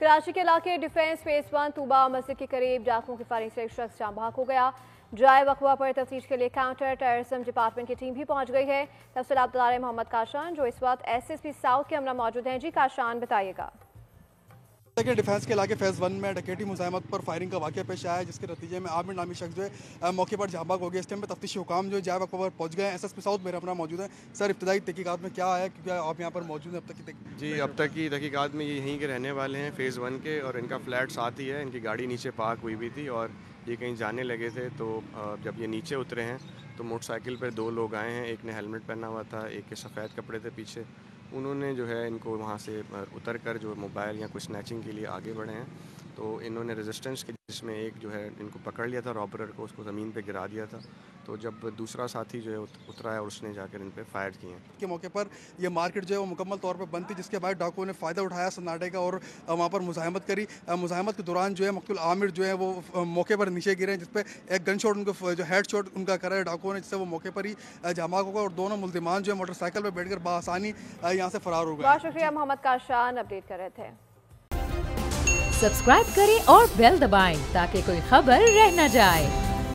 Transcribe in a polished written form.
कराची के इलाके defence face 1 Tuba मस्जिद के करीब डाकुओं की फायरिंग से एक शख्स जाँ बहक हो गया। ड्राई वकवा पर तफ्तीश के लिए काउंटर टेररिज्म डिपार्टमेंट की टीम भी पहुंच गई है। तफसीलात बता रहे मोहम्मद काशान, जो इस वक्त SSP साउथ के हमरा मौजूद हैं। जी काशान, बताइएगा। डिफेंस के इलाके फेज़ 1 में डकैती मुज़ाहमत पर फायरिंग का वाक़या पेश आया है, जिसके नतीजे में आमिर नामी शख्स जो है मौके पर जाँबाग हो गया। इस टाइम पे तफ्तीशी हुकाम जो है जाए वक़्त पर पहुँच गए हैं। SSP साउथ मेरे अपना मौजूद है। सर, इब्तदाई तहकीकात में क्या आया, क्योंकि आप यहाँ पर मौजूद हैं अब तक की? जी, अब तक की तहकीकात में ये यहीं के रहने वाले हैं, फ़ेज़ 1 के, और इनका फ्लैट साथ ही है। इनकी गाड़ी नीचे पार्क हुई भी थी और ये कहीं जाने लगे थे, तो जब ये नीचे उतरे हैं तो मोटरसाइकिल पर 2 लोग आए हैं। एक ने हेलमेट पहना हुआ था, एक के सफ़ेद कपड़े थे पीछे। उन्होंने जो है इनको वहाँ से उतर कर जो मोबाइल या कुछ स्नैचिंग के लिए आगे बढ़े हैं, तो इन्होंने रेजिस्टेंस की, जिसमें एक जो है इनको पकड़ लिया था रॉबर को, उसको ज़मीन पे गिरा दिया था। तो जब दूसरा साथी जो है उतरा है और उसने जाकर इन पे फायर किए हैं। के मौके पर यह मार्केट जो है वो मुकम्मल तौर पर बंद थी, जिसके बाद डाकुओं ने फ़ायदा उठाया सन्नाटे का और वहाँ पर मुज़ाहमत करी। मुज़ाहमत के दौरान जो है मकतूल आमिर जो है वो मौके पर नीचे गिरे, जिस पर एक गन शॉट उनको जो हेड शॉट उनका करा है डाकुओं ने, जिससे वो मौके पर ही जामाक होगा और दोनों मुल्ज़िमान जो है मोटरसाइकिल पर बैठ कर बासानी यहाँ से फरार हो गए। बहुत शुक्रिया मोहम्मद काशान, अपडेट कर रहे थे। सब्सक्राइब करें और बेल दबाएं ताकि कोई खबर रह न जाए।